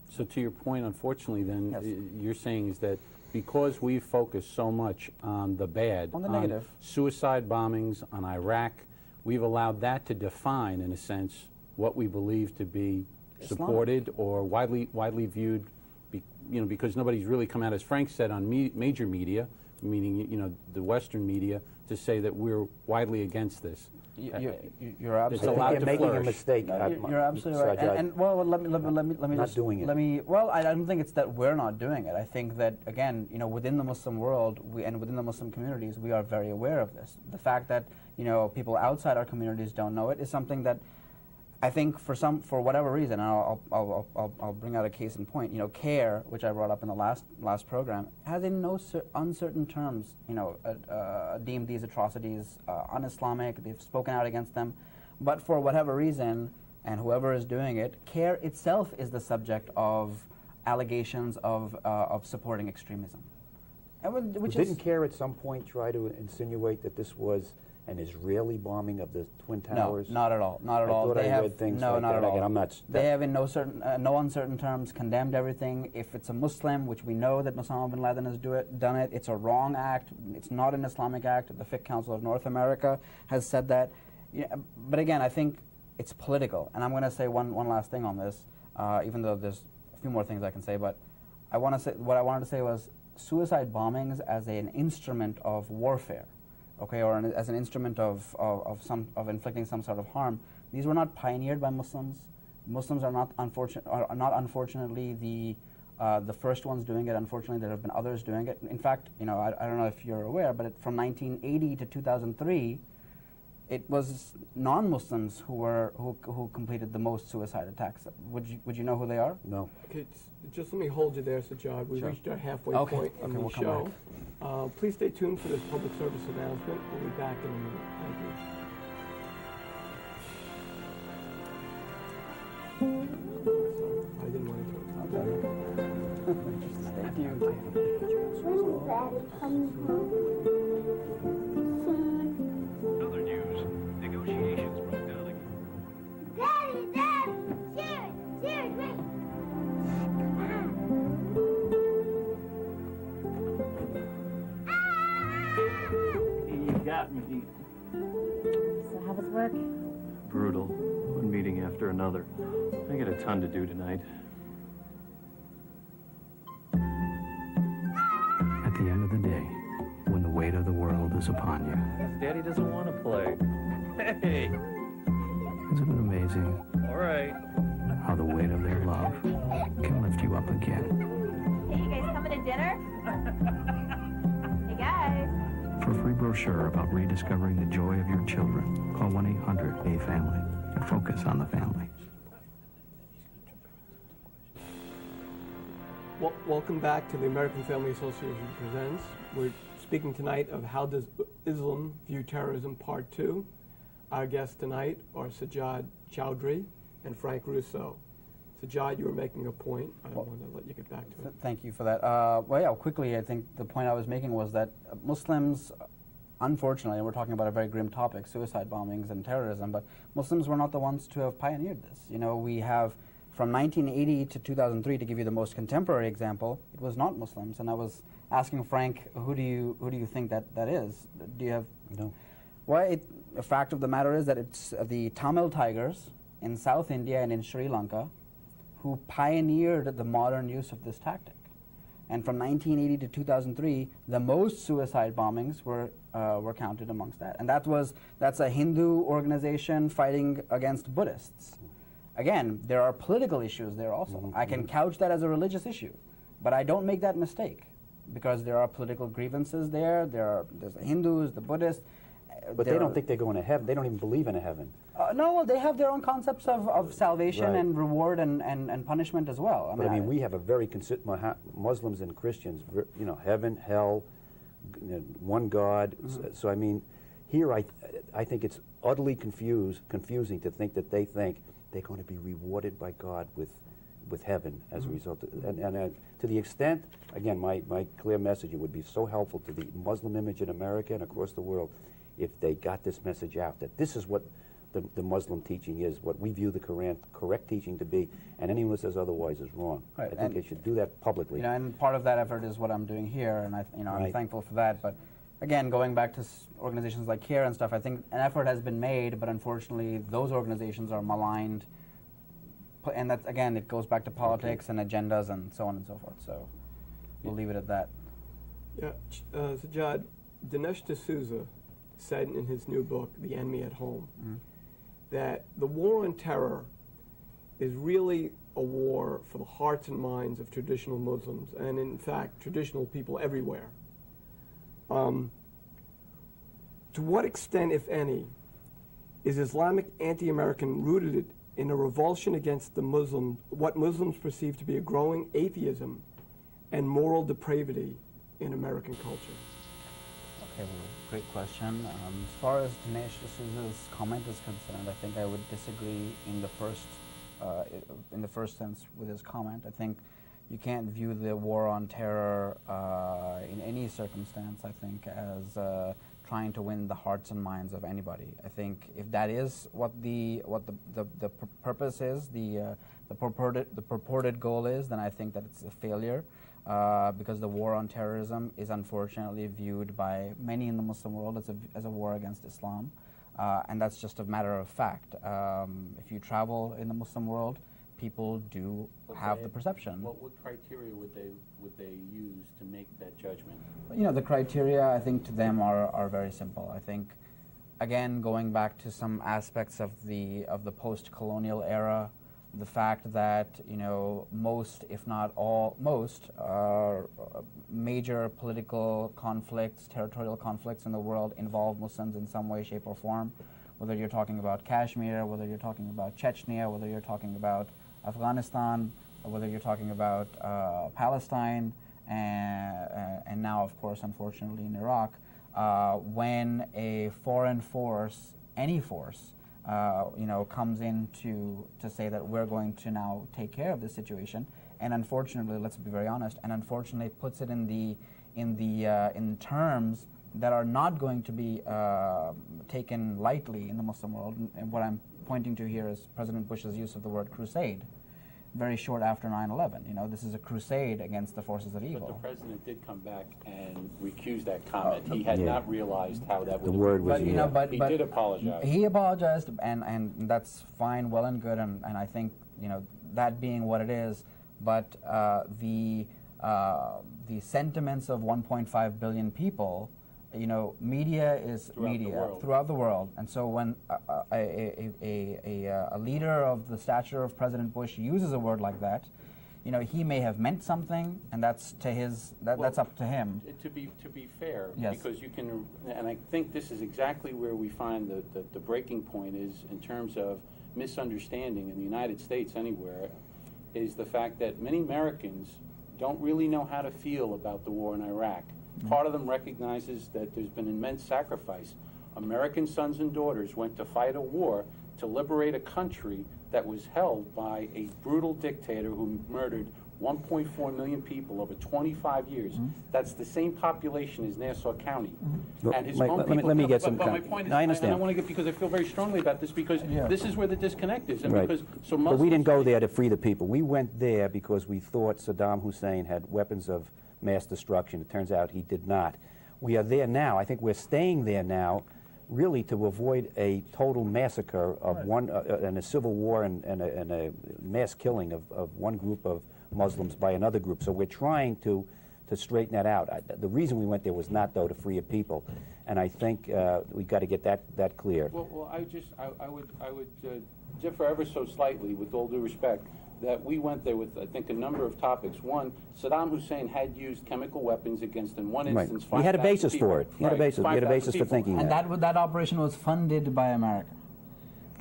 So to your point, unfortunately, then, Yes. you're saying is that because we focus so much on the bad, On the negative. suicide bombings, on Iraq, we've allowed that to define, in a sense, what we believe to be supported or widely viewed, because nobody's really come out, as Frank said, on major media, meaning the Western media, to say that we're widely against this. You're It's absolutely allowed You're to making a flourish. mistake. No, you're absolutely right. And well, let me Not just doing it. I don't think it's that we're not doing it. I think that, again, within the Muslim world and within the Muslim communities, we are very aware of this. The fact that people outside our communities don't know it is something that I think for whatever reason, and I'll bring out a case in point. CARE, which I brought up in the last program, has in no uncertain terms, deemed these atrocities un-Islamic. They've spoken out against them, but for whatever reason, and whoever is doing it, CARE itself is the subject of allegations of supporting extremism. Didn't CARE at some point try to insinuate that this was an Israeli bombing of the Twin Towers? No, not at all. Not at all. I thought They I have read things no, like not that. at all. Again, I'm not. They have in no uncertain terms condemned everything. If it's a Muslim, which we know that Osama bin Laden has done it, it's a wrong act. It's not an Islamic act. The Fiqh Council of North America has said that. But again, I think it's political. And I'm going to say one last thing on this, even though there's a few more things I can say. But what I wanted to say was suicide bombings as an instrument of warfare, okay, or as an instrument of inflicting some sort of harm. These were not pioneered by Muslims. Muslims are not unfortunately the first ones doing it. Unfortunately, there have been others doing it. In fact, I don't know if you're aware, but from 1980 to 2003, it was non-Muslims who completed the most suicide attacks. Would you know who they are? No. Okay, just let me hold you there, Sajjad. We Sure. reached our halfway Okay. point in We'll the come show. back. Please stay tuned for this public service announcement. We'll be back in a minute. Thank you. Sorry, I didn't want to interrupt. Thank you. When is Daddy coming home? Soon. Other news. Negotiations broke down again. Daddy, Daddy! Cheers! Cheers, wait! You got me. So how was work? Brutal. One meeting after another. I got a ton to do tonight. At the end of the day, when the weight of the world is upon you, Daddy doesn't want to play. Hey! isn't it amazing All right. how the weight of their love can lift you up again? Hey, you guys coming to dinner? Hey, guys. For a free brochure about rediscovering the joy of your children, call 1-800-A-FAMILY and focus on the family. Welcome back to the American Family Association Presents. We're speaking tonight of How Does Islam View Terrorism, Part 2. Our guests tonight are Sajjad Chowdhury and Frank Russo. Sajjad, you were making a point. I don't want to let you get back to it. Thank you for that. Quickly, I think the point I was making was that Muslims, unfortunately, and we're talking about a very grim topic, suicide bombings and terrorism, but Muslims were not the ones to have pioneered this. We have, from 1980 to 2003, to give you the most contemporary example, it was not Muslims, and that was asking Frank, who do you think that is? Do you have? No. Well, the fact of the matter is that it's the Tamil Tigers in South India and in Sri Lanka who pioneered the modern use of this tactic. And from 1980 to 2003, the most suicide bombings were counted amongst that. And that's a Hindu organization fighting against Buddhists. Again, there are political issues there also. I can couch that as a religious issue, but I don't make that mistake because there are political grievances there. There's the Hindus, the Buddhists. But they don't think they're going to heaven. They don't even believe in a heaven. No, they have their own concepts of salvation Right. and reward and punishment as well. But I mean, we have a very Muslims and Christians, you know, heaven, hell, one God. So I mean, here I think it's utterly confusing to think that they think they're going to be rewarded by God with heaven as a result. And to the extent, again, my clear message, it would be so helpful to the Muslim image in America and across the world if they got this message out, that this is what the Muslim teaching is, what we view the Quran correct teaching to be, and anyone who says otherwise is wrong. Right. I think they should do that publicly. You know, and part of that effort is what I'm doing here, and I'm thankful for that. But again, going back to organizations like CARE and stuff, I think an effort has been made, but unfortunately, those organizations are maligned, and that's again, it goes back to politics and agendas and so on and so forth. So we'll leave it at that. Yeah, Sajjad, Dinesh D'Souza said in his new book, The Enemy at Home, that the war on terror is really a war for the hearts and minds of traditional Muslims, and in fact, traditional people everywhere. To what extent, if any, is Islamic anti-American rooted in a revulsion against what Muslims perceive to be a growing atheism and moral depravity in American culture? Okay, well, great question. As far as Dinesh D'Souza's comment is concerned, I think I would disagree in the first sense with his comment. I think you can't view the war on terror in any circumstance, I think, as trying to win the hearts and minds of anybody. I think if that is what the purpose is, the purported goal is, then I think that it's a failure. Because the war on terrorism is unfortunately viewed by many in the Muslim world as a war against Islam, and that's just a matter of fact. If you travel in the Muslim world, people do have the perception. What criteria would they use to make that judgment? You know, the criteria, I think, to them are very simple. I think, again, going back to some aspects of the post-colonial era, the fact that, you know, most, if not all, major political conflicts, territorial conflicts in the world involve Muslims in some way, shape, or form. Whether you're talking about Kashmir, whether you're talking about Chechnya, whether you're talking about Afghanistan, or whether you're talking about Palestine, and now, of course, unfortunately, in Iraq, when a foreign force, any force, comes in to say that we're going to now take care of this situation, and unfortunately, let's be very honest, and unfortunately puts it in terms that are not going to be taken lightly in the Muslim world. And what I'm pointing to here is President Bush's use of the word crusade, very short after 9/11. You know, this is a crusade against the forces of evil. But the president did come back and recuse that comment. He had not realized how that would. The word was. But he did apologize. He apologized, and that's fine, well and good, and I think, you know, that being what it is. But the sentiments of 1.5 billion people, you know, media is throughout the world, and so when a leader of the stature of President Bush uses a word like that, you know, he may have meant something, and that's that's up to him. To be fair, yes. Because you can, and I think this is exactly where we find the breaking point is in terms of misunderstanding in the United States anywhere, is the fact that many Americans don't really know how to feel about the war in Iraq. Part of them recognizes that there's been immense sacrifice. American sons and daughters went to fight a war to liberate a country that was held by a brutal dictator who murdered 1.4 million people over 25 years. That's the same population as Nassau County. And his own people. Let me get some. But my point is, I understand. and I want to get, because I feel very strongly about this, because this is where the disconnect is, and because so But we didn't go there to free the people. We went there because we thought Saddam Hussein had weapons of mass destruction. It turns out he did not. We are there now. I think we're staying there now really to avoid a total massacre of and a civil war and a mass killing of one group of Muslims by another group. So we're trying to straighten that out. The reason we went there was not, though, to free a people, and I think we've got to get that clear. Well, I would differ ever so slightly, with all due respect, that we went there with, I think, a number of topics. One, Saddam Hussein had used chemical weapons against, in one instance, He had a basis for it. He had a basis for thinking and that. that operation was funded by America.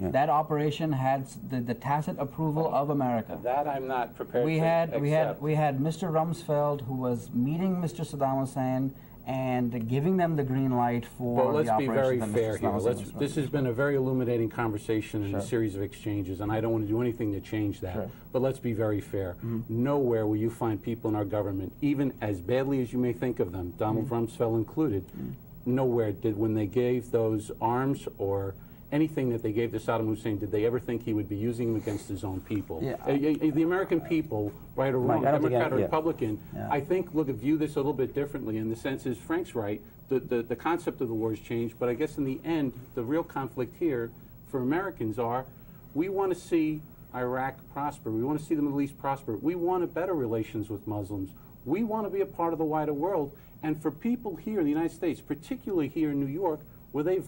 Yeah. That operation had the tacit approval of America. That I'm not prepared to accept. We had Mr. Rumsfeld, who was meeting Mr. Saddam Hussein and giving them the green light for but the operation. Let's be very fair here. This has been a very illuminating conversation and a series of exchanges, and I don't want to do anything to change that. Sure. But let's be very fair. Nowhere will you find people in our government, even as badly as you may think of them, Donald Rumsfeld included, nowhere did, when they gave those arms or anything that they gave to Saddam Hussein, did they ever think he would be using them against his own people? Yeah. The American people, right or wrong, Democrat or Republican, Yeah. I think, view this a little bit differently. And the sense is, Frank's right, the concept of the war has changed, but I guess in the end, the real conflict here for Americans are, we want to see Iraq prosper. We want to see the Middle East prosper. We want better relations with Muslims. We want to be a part of the wider world. And for people here in the United States, particularly here in New York, where they've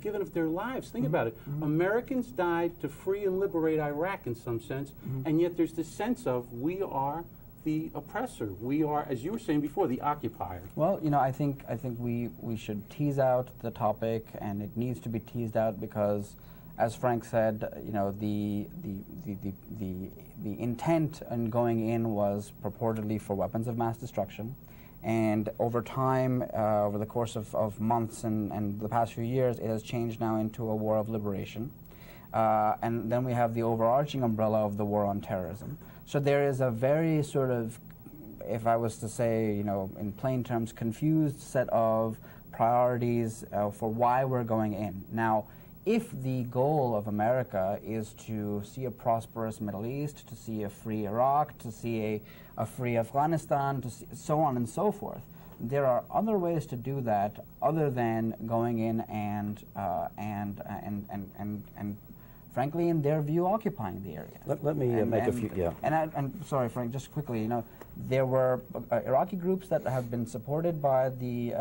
given up their lives. Think about it. Americans died to free and liberate Iraq in some sense, and yet there's this sense of we are the oppressor. We are, as you were saying before, the occupier. Well, I think we should tease out the topic, and it needs to be teased out because, as Frank said, the intent in going in was purportedly for weapons of mass destruction. And over time, over the course of months and the past few years, it has changed now into a war of liberation. And then we have the overarching umbrella of the war on terrorism. So there is a very sort of, if I was to say, in plain terms, confused set of priorities for why we're going in. Now, if the goal of America is to see a prosperous Middle East, to see a free Iraq, to see a free Afghanistan, to see so on and so forth, there are other ways to do that other than going in and frankly, in their view, occupying the area. Let me make a few. Yeah. And sorry, Frank, just quickly, there were Iraqi groups that have been supported by the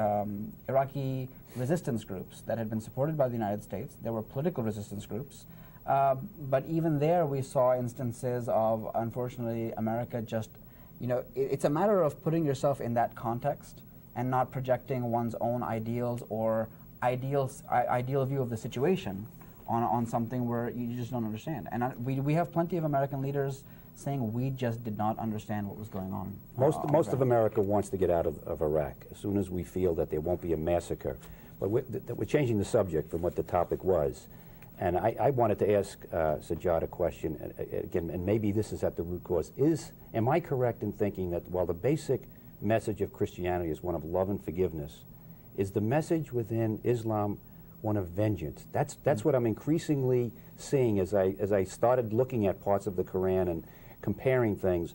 Iraqi resistance groups that had been supported by the United States. There were political resistance groups. But even there, we saw instances of, unfortunately, America just, it's a matter of putting yourself in that context and not projecting one's own ideals or ideal view of the situation on something where you just don't understand. And we have plenty of American leaders saying we just did not understand what was going on. Most of America wants to get out of Iraq as soon as we feel that there won't be a massacre. But we're changing the subject from what the topic was. And I wanted to ask Sajjad a question, again, and maybe this is at the root cause. Am I correct in thinking that while the basic message of Christianity is one of love and forgiveness, is the message within Islam one of vengeance? That's what I'm increasingly seeing as I started looking at parts of the Quran and comparing things,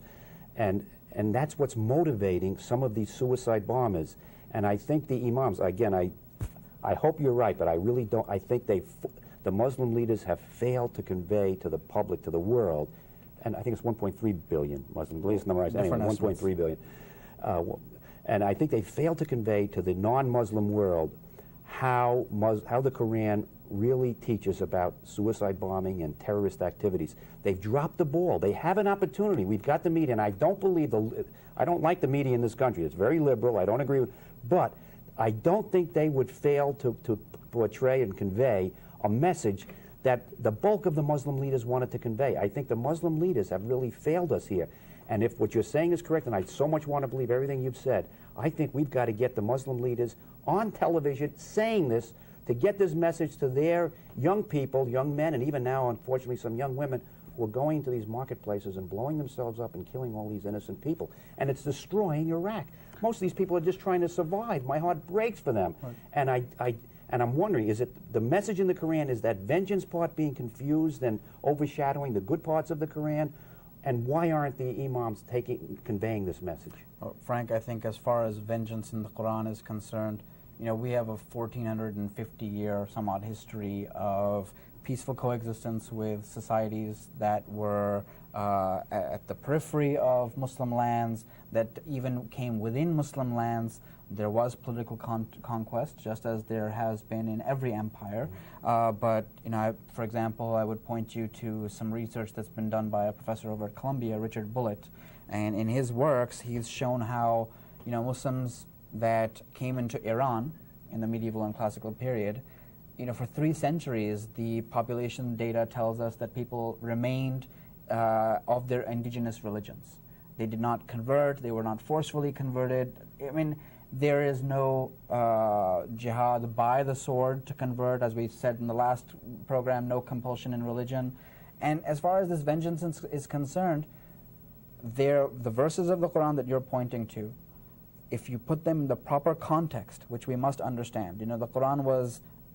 and that's what's motivating some of these suicide bombers. And I think the imams, again, I hope you're right, but I really don't. I think the Muslim leaders have failed to convey to the public, to the world, and I think it's 1.3 billion Muslims. Latest number is anyway, 1.3 billion. And I think they failed to convey to the non-Muslim world how the Quran really teaches about suicide bombing and terrorist activities. They've dropped the ball. They have an opportunity. We've got the media, and I don't like the media in this country. It's very liberal. I don't agree with, but I don't think they would fail to portray and convey a message that the bulk of the Muslim leaders wanted to convey. I think the Muslim leaders have really failed us here. And if what you're saying is correct, and I so much want to believe everything you've said, I think we've got to get the Muslim leaders on television saying this to get this message to their young people, young men, and even now, unfortunately, some young women who are going to these marketplaces and blowing themselves up and killing all these innocent people. And it's destroying Iraq. Most of these people are just trying to survive. My heart breaks for them. Right. And I'm wondering, is it the message in the Quran, is that vengeance part being confused and overshadowing the good parts of the Quran? And why aren't the imams conveying this message? Well, Frank, I think as far as vengeance in the Quran is concerned, you know, we have a 1450-year some odd history of peaceful coexistence with societies that were at the periphery of Muslim lands, that even came within Muslim lands. There was political conquest, just as there has been in every empire. But, you know, for example, I would point you to some research that's been done by a professor over at Columbia, Richard Bullitt. And in his works, he's shown how, you know, Muslims that came into Iran in the medieval and classical period, you know, for 3 centuries, the population data tells us that people remained of their indigenous religions. They did not convert. They were not forcefully converted. I mean, there is no jihad by the sword to convert, as we said in the last program, no compulsion in religion. And as far as this vengeance is concerned, the verses of the Quran that you're pointing to, if you put them in the proper context, which we must understand, you know, the Quran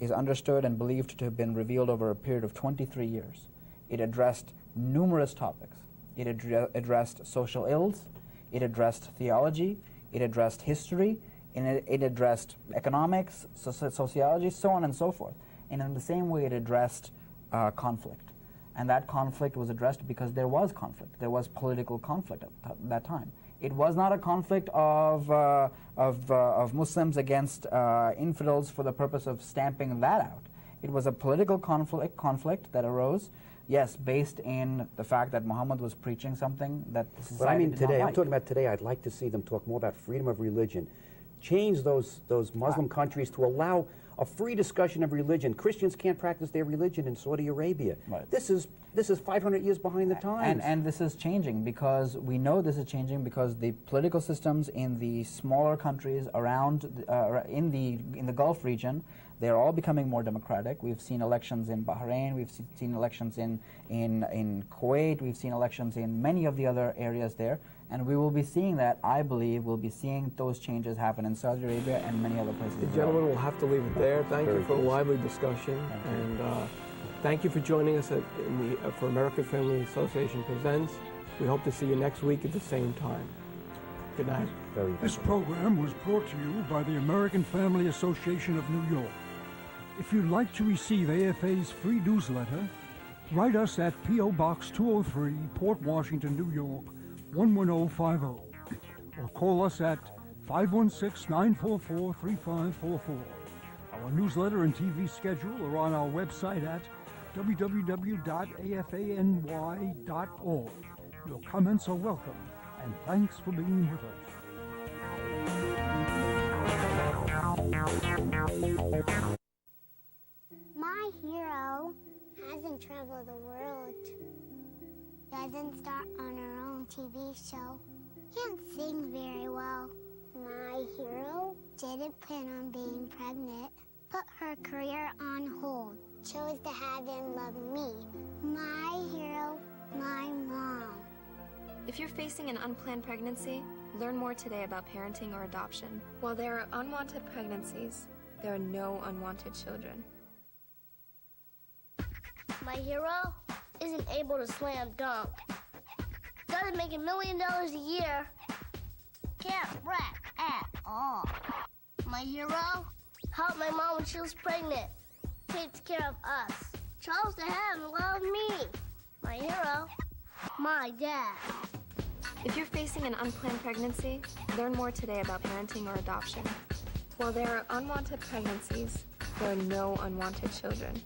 is understood and believed to have been revealed over a period of 23 years. It addressed numerous topics. It addressed social ills, it addressed theology, it addressed history, and it addressed economics, sociology, so on and so forth. And in the same way, it addressed conflict. And that conflict was addressed because there was conflict. There was political conflict at that time. It was not a conflict of Muslims against infidels for the purpose of stamping that out. It was a political conflict that arose, yes, based in the fact that Muhammad was preaching something that society But I mean did today, not like. I'm talking about today, I'd like to see them talk more about freedom of religion. Change those Muslim countries to allow a free discussion of religion. Christians can't practice their religion in Saudi Arabia. Right. This is 500 years behind the times. And this is changing because we know this is changing because the political systems in the smaller countries around in the Gulf region, they're all becoming more democratic. We've seen elections in Bahrain, we've seen elections in Kuwait, we've seen elections in many of the other areas there, and we will be seeing that, I believe, we'll be seeing those changes happen in Saudi Arabia and many other places. The gentlemen will have to leave it there. Thank you for a lively discussion, and thank you for joining us for American Family Association Presents. We hope to see you next week at the same time. Good night. This program was brought to you by the American Family Association of New York. If you'd like to receive AFA's free newsletter, write us at P.O. Box 203, Port Washington, New York, 11050, or call us at 516-944-3544. Our newsletter and TV schedule are on our website at www.afany.org. Your comments are welcome, and thanks for being with us. My hero hasn't traveled the world. Doesn't star on her own TV show. Can't sing very well. My hero didn't plan on being pregnant. Put her career on hold. Chose to have and love me. My hero, my mom. If you're facing an unplanned pregnancy, learn more today about parenting or adoption. While there are unwanted pregnancies, there are no unwanted children. My hero isn't able to slam dunk. Doesn't make $1 million a year. Can't rap at all. My hero helped my mom when she was pregnant. Takes care of us. Chose to have and love me. My hero, my dad. If you're facing an unplanned pregnancy, learn more today about parenting or adoption. While there are unwanted pregnancies, there are no unwanted children.